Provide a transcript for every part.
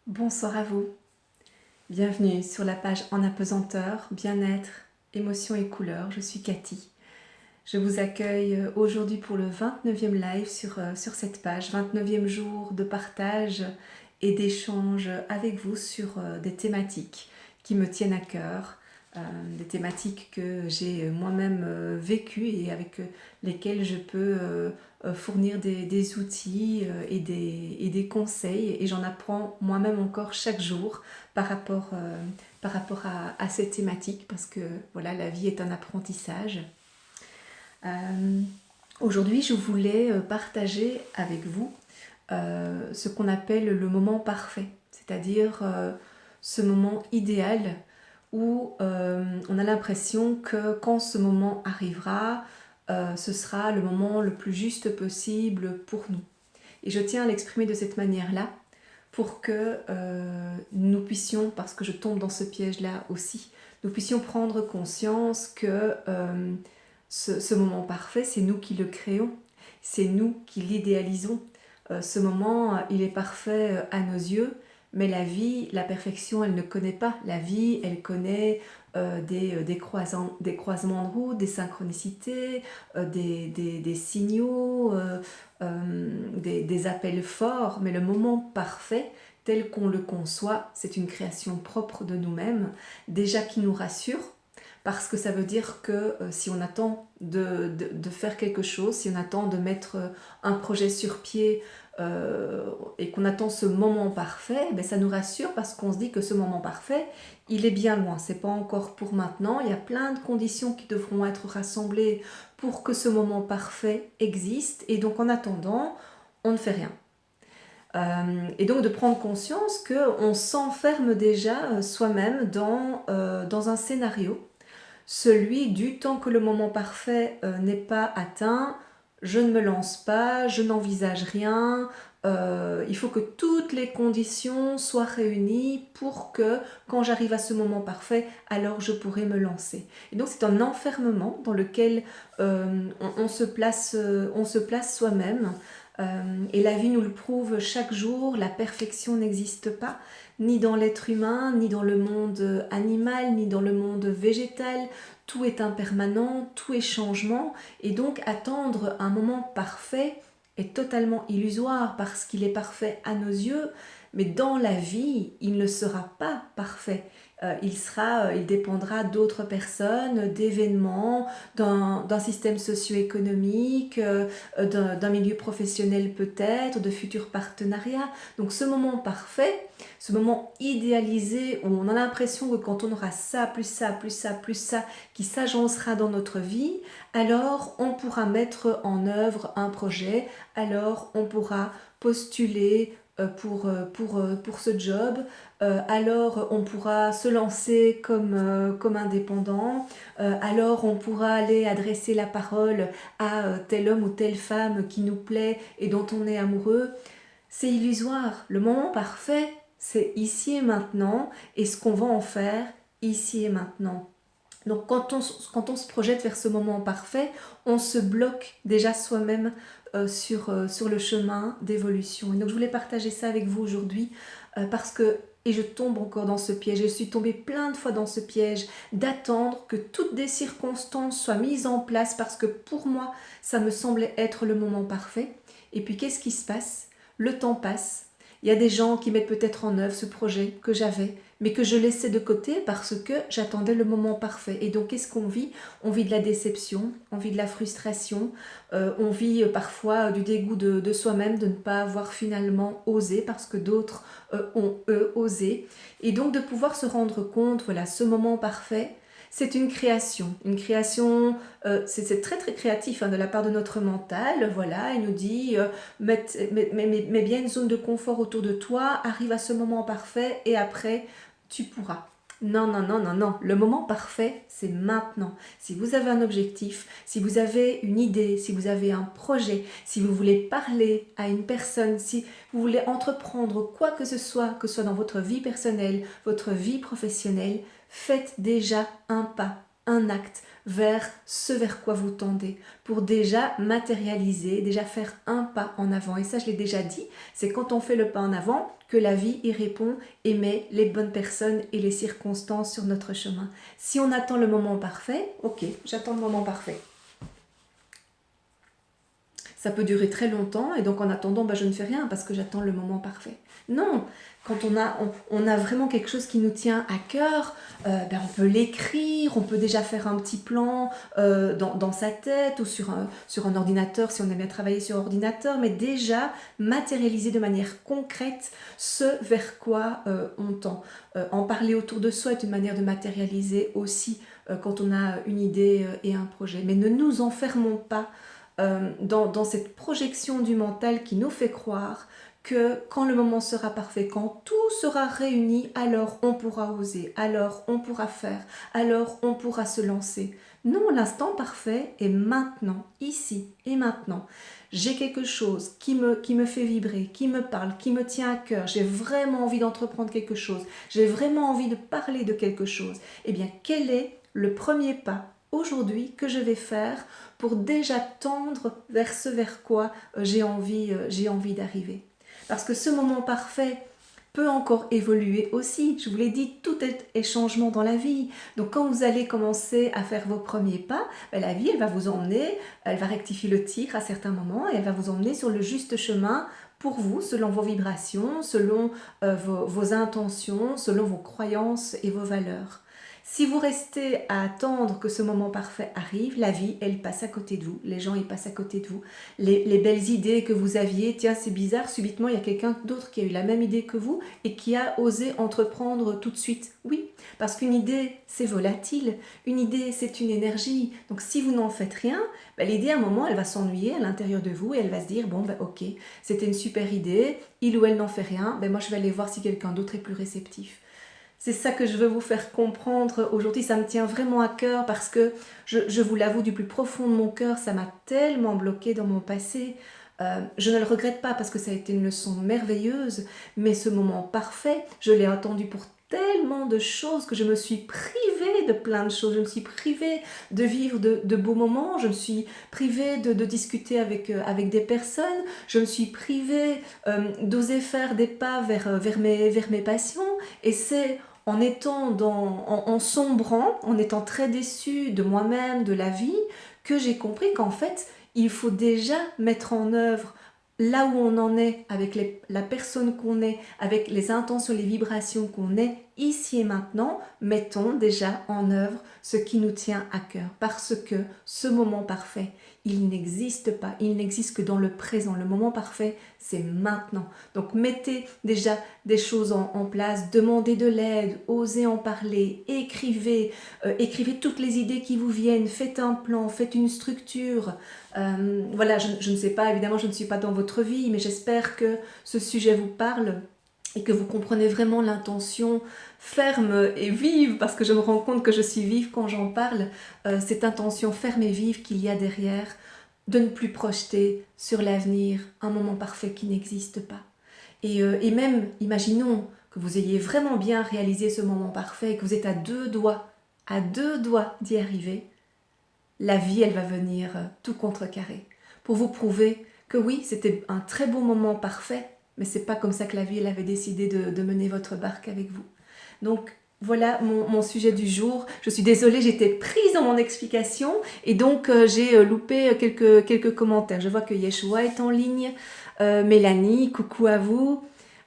Bonsoir à vous, bienvenue sur la page En apesanteur, bien-être, émotions et couleurs, je suis Cathy. Je vous accueille aujourd'hui pour le 29e live sur cette page, 29e jour de partage et d'échange avec vous sur des thématiques qui me tiennent à cœur, des thématiques que j'ai moi-même vécues et avec lesquelles je peux fournir des outils et des conseils, et j'en apprends moi-même encore chaque jour par rapport à ces thématiques, parce que voilà, la vie est un apprentissage. Aujourd'hui, je voulais partager avec vous ce qu'on appelle le moment parfait, c'est-à-dire ce moment idéal où on a l'impression que quand ce moment arrivera, ce sera le moment le plus juste possible pour nous. Et je tiens à l'exprimer de cette manière-là pour que nous puissions, parce que je tombe dans ce piège-là aussi, nous puissions prendre conscience que ce moment parfait, c'est nous qui le créons, c'est nous qui l'idéalisons. Ce moment, il est parfait à nos yeux, mais la vie, la perfection, elle ne connaît pas. La vie, elle connaît des croisements de route, des synchronicités, des signaux, des appels forts, mais le moment parfait, tel qu'on le conçoit, c'est une création propre de nous-mêmes, déjà qui nous rassure, parce que ça veut dire que si on attend de faire quelque chose, si on attend de mettre un projet sur pied et qu'on attend ce moment parfait, ben ça nous rassure parce qu'on se dit que ce moment parfait, il est bien loin, c'est pas encore pour maintenant, il y a plein de conditions qui devront être rassemblées pour que ce moment parfait existe, et donc en attendant, on ne fait rien. Et donc de prendre conscience qu'on s'enferme déjà soi-même dans un scénario, celui du temps que le moment parfait n'est pas atteint, je ne me lance pas, je n'envisage rien, il faut que toutes les conditions soient réunies pour que quand j'arrive à ce moment parfait, alors je pourrai me lancer. Et donc c'est un enfermement dans lequel on se place soi-même. Et la vie nous le prouve chaque jour, la perfection n'existe pas, ni dans l'être humain, ni dans le monde animal, ni dans le monde végétal. Tout est impermanent, tout est changement, et donc attendre un moment parfait est totalement illusoire parce qu'il est parfait à nos yeux, mais dans la vie, il ne sera pas parfait. Il dépendra d'autres personnes, d'événements, d'un système socio-économique, d'un milieu professionnel peut-être, de futurs partenariats. Donc ce moment parfait, ce moment idéalisé où on a l'impression que quand on aura ça, plus ça, plus ça, plus ça, qui s'agencera dans notre vie, alors on pourra mettre en œuvre un projet, alors on pourra postuler pour ce job, alors on pourra se lancer comme indépendant, alors on pourra aller adresser la parole à tel homme ou telle femme qui nous plaît et dont on est amoureux. C'est illusoire. Le moment parfait, c'est ici et maintenant, et ce qu'on va en faire ici et maintenant. Donc quand on se projette vers ce moment parfait, on se bloque déjà soi-même sur le chemin d'évolution. Et donc je voulais partager ça avec vous aujourd'hui parce que, et je tombe encore dans ce piège, je suis tombée plein de fois dans ce piège d'attendre que toutes des circonstances soient mises en place parce que pour moi, ça me semblait être le moment parfait. Et puis qu'est-ce qui se passe? Le temps passe. Il y a des gens qui mettent peut-être en œuvre ce projet que j'avais, mais que je laissais de côté parce que j'attendais le moment parfait. Et donc, qu'est-ce qu'on vit? On vit de la déception, on vit de la frustration, on vit parfois du dégoût de soi-même de ne pas avoir finalement osé parce que d'autres ont eux osé. Et donc, de pouvoir se rendre compte, voilà, ce moment parfait, c'est une création. C'est très très créatif de la part de notre mental. Voilà, il nous dit mets bien une zone de confort autour de toi, arrive à ce moment parfait et après tu pourras. Non, non, non, non, non. Le moment parfait, c'est maintenant. Si vous avez un objectif, si vous avez une idée, si vous avez un projet, si vous voulez parler à une personne, si vous voulez entreprendre quoi que ce soit dans votre vie personnelle, votre vie professionnelle, faites déjà un pas un acte vers ce vers quoi vous tendez, pour déjà matérialiser, déjà faire un pas en avant. Et ça, je l'ai déjà dit, c'est quand on fait le pas en avant que la vie y répond et met les bonnes personnes et les circonstances sur notre chemin. Si on attend le moment parfait, ok, j'attends le moment parfait. Ça peut durer très longtemps et donc en attendant, je ne fais rien parce que j'attends le moment parfait. Non, quand on a vraiment quelque chose qui nous tient à cœur, on peut l'écrire, on peut déjà faire un petit plan dans sa tête ou sur un ordinateur si on aime bien travailler sur ordinateur, mais déjà matérialiser de manière concrète ce vers quoi on tend. En parler autour de soi est une manière de matérialiser aussi quand on a une idée et un projet. Mais ne nous enfermons pas dans cette projection du mental qui nous fait croire que quand le moment sera parfait, quand tout sera réuni, alors on pourra oser, alors on pourra faire, alors on pourra se lancer. Non, l'instant parfait est maintenant, ici et maintenant. J'ai quelque chose qui me fait vibrer, qui me parle, qui me tient à cœur, j'ai vraiment envie d'entreprendre quelque chose, j'ai vraiment envie de parler de quelque chose. Eh bien, quel est le premier pas aujourd'hui que je vais faire pour déjà tendre vers ce vers quoi j'ai envie d'arriver. Parce que ce moment parfait peut encore évoluer aussi. Je vous l'ai dit, tout est changement dans la vie. Donc quand vous allez commencer à faire vos premiers pas, la vie elle va vous emmener, elle va rectifier le tir à certains moments et elle va vous emmener sur le juste chemin pour vous, selon vos vibrations, selon vos intentions, selon vos croyances et vos valeurs. Si vous restez à attendre que ce moment parfait arrive, la vie, elle passe à côté de vous. Les gens, ils passent à côté de vous. Les belles idées que vous aviez, tiens, c'est bizarre, subitement, il y a quelqu'un d'autre qui a eu la même idée que vous et qui a osé entreprendre tout de suite. Oui, parce qu'une idée, c'est volatile. Une idée, c'est une énergie. Donc, si vous n'en faites rien, l'idée, à un moment, elle va s'ennuyer à l'intérieur de vous et elle va se dire, ok, c'était une super idée, il ou elle n'en fait rien, moi, je vais aller voir si quelqu'un d'autre est plus réceptif. C'est ça que je veux vous faire comprendre aujourd'hui, ça me tient vraiment à cœur parce que je vous l'avoue du plus profond de mon cœur, ça m'a tellement bloqué dans mon passé. Je ne le regrette pas parce que ça a été une leçon merveilleuse, mais ce moment parfait, je l'ai attendu pour tellement de choses que je me suis privée de plein de choses. Je me suis privée de vivre de beaux moments, je me suis privée de discuter avec des personnes, je me suis privée d'oser faire des pas vers mes passions. Et c'est en étant en sombrant, en étant très déçue de moi-même, de la vie, que j'ai compris qu'en fait, il faut déjà mettre en œuvre là où on en est, avec la personne qu'on est, avec les intentions, les vibrations qu'on est, ici et maintenant, mettons déjà en œuvre ce qui nous tient à cœur. Parce que ce moment parfait, il n'existe pas, il n'existe que dans le présent. Le moment parfait, c'est maintenant. Donc mettez déjà des choses en place, demandez de l'aide, osez en parler, écrivez toutes les idées qui vous viennent, faites un plan, faites une structure. Voilà, je ne sais pas, évidemment, je ne suis pas dans votre vie, mais j'espère que ce sujet vous parle et que vous comprenez vraiment l'intention ferme et vive, parce que je me rends compte que je suis vive quand j'en parle, cette intention ferme et vive qu'il y a derrière, de ne plus projeter sur l'avenir un moment parfait qui n'existe pas. Et même, imaginons que vous ayez vraiment bien réalisé ce moment parfait, que vous êtes à deux doigts d'y arriver, la vie, elle va venir tout contrecarrer pour vous prouver que oui, c'était un très beau moment parfait, mais c'est pas comme ça que la vie, elle avait décidé de mener votre barque avec vous. Donc, voilà mon sujet du jour. Je suis désolée, j'étais prise dans mon explication et donc j'ai loupé quelques commentaires. Je vois que Yeshua est en ligne, Mélanie, coucou à vous.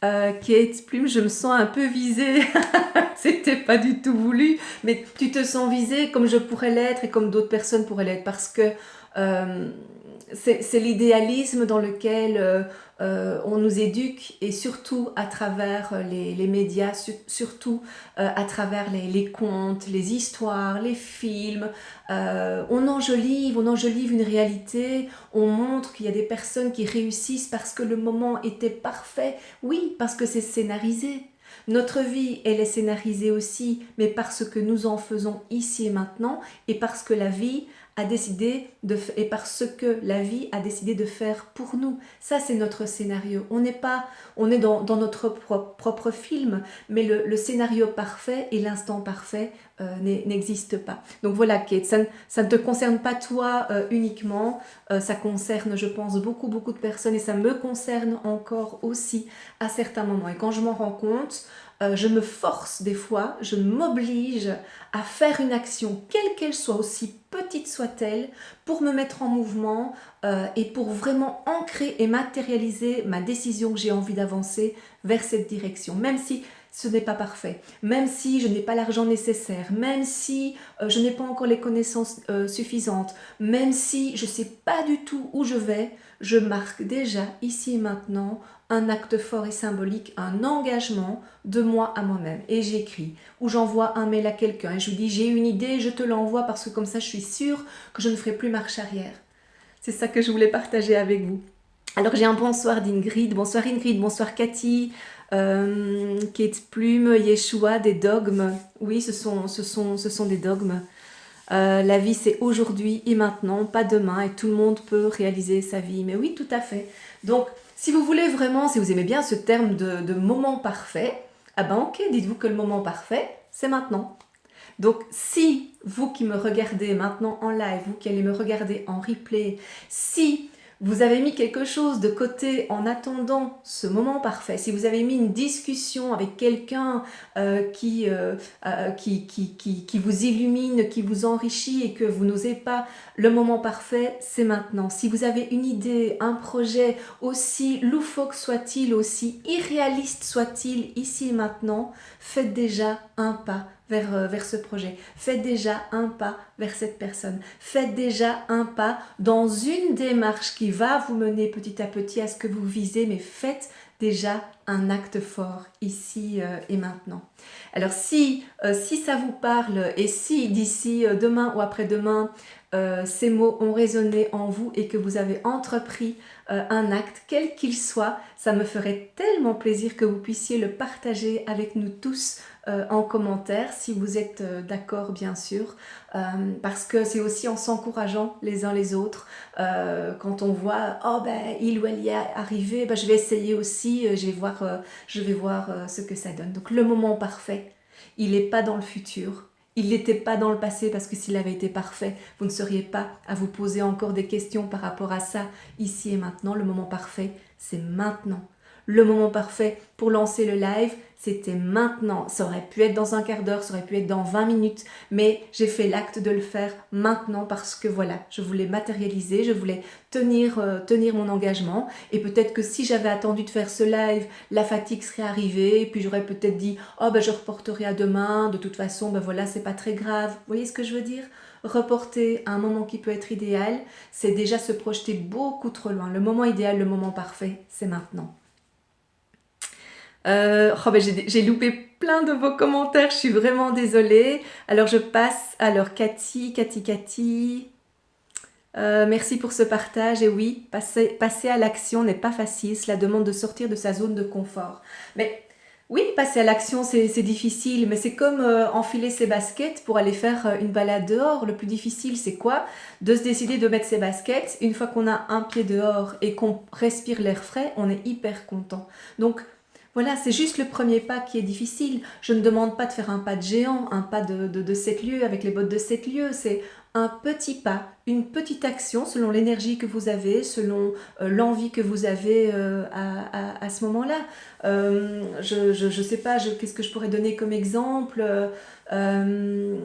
Kate Plume, je me sens un peu visée. C'était pas du tout voulu, mais tu te sens visée comme je pourrais l'être et comme d'autres personnes pourraient l'être parce que c'est l'idéalisme dans lequel on nous éduque et surtout à travers les médias, surtout à travers les contes, les histoires, les films. On enjolive une réalité, on montre qu'il y a des personnes qui réussissent parce que le moment était parfait. Oui, parce que c'est scénarisé. Notre vie, elle est scénarisée aussi, mais parce que nous en faisons ici et maintenant et parce que la vie a décidé et par ce que la vie a décidé de faire pour nous. Ça, c'est notre scénario. On est dans notre propre film, mais le scénario parfait et l'instant parfait n'existe pas. Donc voilà, Kate, ça ne te concerne pas toi uniquement, ça concerne, je pense, beaucoup de personnes et ça me concerne encore aussi à certains moments. Et quand je m'en rends compte, je me force des fois, je m'oblige à faire une action, quelle qu'elle soit, aussi petite soit-elle, pour me mettre en mouvement et pour vraiment ancrer et matérialiser ma décision que j'ai envie d'avancer vers cette direction. Même si ce n'est pas parfait, même si je n'ai pas l'argent nécessaire, même si je n'ai pas encore les connaissances suffisantes, même si je ne sais pas du tout où je vais, je marque déjà ici et maintenant un acte fort et symbolique, un engagement de moi à moi-même. Et j'écris, ou j'envoie un mail à quelqu'un et je lui dis j'ai une idée, je te l'envoie parce que comme ça je suis sûre que je ne ferai plus marche arrière. C'est ça que je voulais partager avec vous. Alors j'ai un bonsoir d'Ingrid, bonsoir Cathy, Kate Plume, Yeshua, des dogmes. Oui, ce sont des dogmes. La vie c'est aujourd'hui et maintenant, pas demain, et tout le monde peut réaliser sa vie. Mais oui, tout à fait. Donc, si vous voulez vraiment, si vous aimez bien ce terme de moment parfait, ah ben ok, dites-vous que le moment parfait, c'est maintenant. Donc, si vous qui me regardez maintenant en live, vous qui allez me regarder en replay, si vous avez mis quelque chose de côté en attendant ce moment parfait, si vous avez mis une discussion avec quelqu'un qui vous illumine, qui vous enrichit et que vous n'osez pas, le moment parfait, c'est maintenant. Si vous avez une idée, un projet, aussi loufoque soit-il, aussi irréaliste soit-il, ici et maintenant, faites déjà un pas vers ce projet. Faites déjà un pas vers cette personne. Faites déjà un pas dans une démarche qui va vous mener petit à petit à ce que vous visez, mais faites déjà un acte fort ici et maintenant. Alors si ça vous parle et si d'ici demain ou après-demain, ces mots ont résonné en vous et que vous avez entrepris un acte, quel qu'il soit, ça me ferait tellement plaisir que vous puissiez le partager avec nous tous en commentaire, si vous êtes d'accord bien sûr, parce que c'est aussi en s'encourageant les uns les autres, quand on voit, oh ben il ou elle y est arrivé, ben, je vais essayer aussi, je vais voir ce que ça donne. Donc le moment parfait, il n'est pas dans le futur, il n'était pas dans le passé, parce que s'il avait été parfait, vous ne seriez pas à vous poser encore des questions par rapport à ça, ici et maintenant. Le moment parfait, c'est maintenant. Le moment parfait pour lancer le live, c'était maintenant. Ça aurait pu être dans un quart d'heure, ça aurait pu être dans 20 minutes, mais j'ai fait l'acte de le faire maintenant parce que voilà, je voulais matérialiser, je voulais tenir mon engagement. Et peut-être que si j'avais attendu de faire ce live, la fatigue serait arrivée, et puis j'aurais peut-être dit « Oh ben je reporterai à demain, de toute façon, ben voilà, c'est pas très grave. » Vous voyez ce que je veux dire ? Reporter à un moment qui peut être idéal, c'est déjà se projeter beaucoup trop loin. Le moment idéal, le moment parfait, c'est maintenant. Oh ben j'ai loupé plein de vos commentaires, je suis vraiment désolée. Alors je passe, alors Cathy, merci pour ce partage. Et oui, passer à l'action n'est pas facile, cela demande de sortir de sa zone de confort. Mais oui, passer à l'action c'est difficile, mais c'est comme enfiler ses baskets pour aller faire une balade dehors. Le plus difficile c'est quoi? De se décider de mettre ses baskets. Une fois qu'on a un pied dehors et qu'on respire l'air frais, on est hyper content. Donc voilà, c'est juste le premier pas qui est difficile. Je ne demande pas de faire un pas de géant, un pas de 7 lieues avec les bottes de 7 lieues. C'est un petit pas, une petite action selon l'énergie que vous avez, selon l'envie que vous avez à ce moment-là. Je sais pas, qu'est-ce que je pourrais donner comme exemple une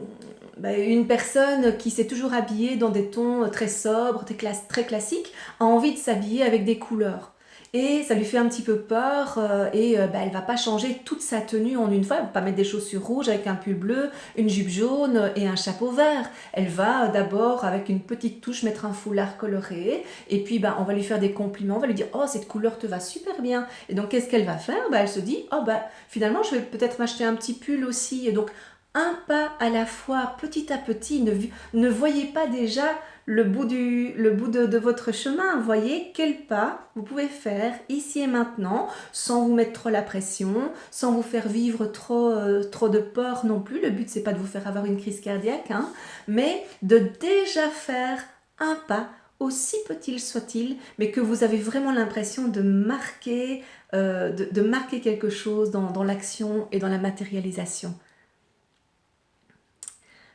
personne qui s'est toujours habillée dans des tons très sobres, très classiques, a envie de s'habiller avec des couleurs. Et ça lui fait un petit peu peur elle va pas changer toute sa tenue en une fois. Elle va pas mettre des chaussures rouges avec un pull bleu, une jupe jaune et un chapeau vert. Elle va d'abord avec une petite touche mettre un foulard coloré et puis on va lui faire des compliments, on va lui dire « Oh, cette couleur te va super bien ». Et donc qu'est-ce qu'elle va faire? Elle se dit « Oh, finalement je vais peut-être m'acheter un petit pull aussi ». Et donc un pas à la fois, petit à petit. Ne voyez pas déjà le bout de votre chemin. Voyez quel pas vous pouvez faire ici et maintenant, sans vous mettre trop la pression, sans vous faire vivre trop de peur non plus. Le but, c'est pas de vous faire avoir une crise cardiaque, hein, mais de déjà faire un pas, aussi petit soit-il, mais que vous avez vraiment l'impression de marquer, de marquer quelque chose dans l'action et dans la matérialisation.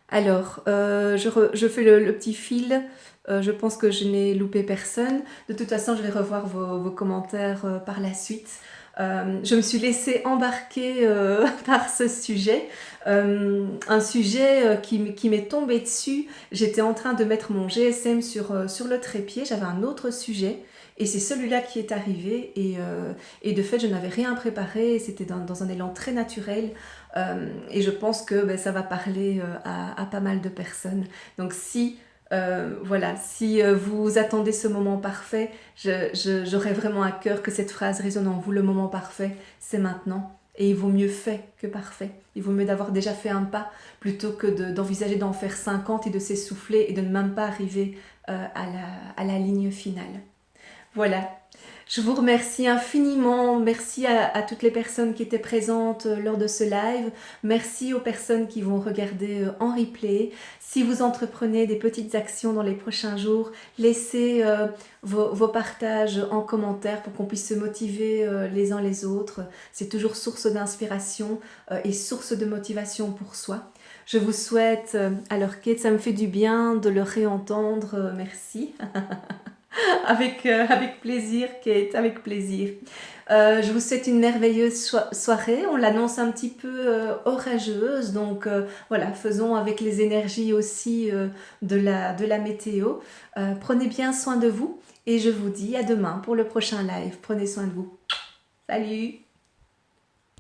Alors, je fais le petit fil. Je pense que je n'ai loupé personne. De toute façon, je vais revoir vos commentaires par la suite. Je me suis laissée embarquer par ce sujet. Un sujet qui m'est tombé dessus. J'étais en train de mettre mon GSM sur le trépied. J'avais un autre sujet. Et c'est celui-là qui est arrivé. Et de fait, je n'avais rien préparé. C'était dans un élan très naturel. Et je pense que ça va parler à pas mal de personnes. Donc si vous attendez ce moment parfait, j'aurais vraiment à cœur que cette phrase résonne en vous. Le moment parfait, c'est maintenant. Et il vaut mieux fait que parfait. Il vaut mieux d'avoir déjà fait un pas plutôt que d'envisager d'en faire 50 et de s'essouffler et de ne même pas arriver à la ligne finale. Voilà. Je vous remercie infiniment, merci à toutes les personnes qui étaient présentes lors de ce live, merci aux personnes qui vont regarder en replay. Si vous entreprenez des petites actions dans les prochains jours, laissez vos partages en commentaire pour qu'on puisse se motiver les uns les autres. C'est toujours source d'inspiration et source de motivation pour soi. Je vous souhaite, alors Kate, ça me fait du bien de le réentendre, merci. Avec plaisir, Kate, avec plaisir. Je vous souhaite une merveilleuse soirée. On l'annonce un petit peu orageuse, donc voilà, faisons avec les énergies aussi de la météo. Prenez bien soin de vous et je vous dis à demain pour le prochain live. Prenez soin de vous. Salut!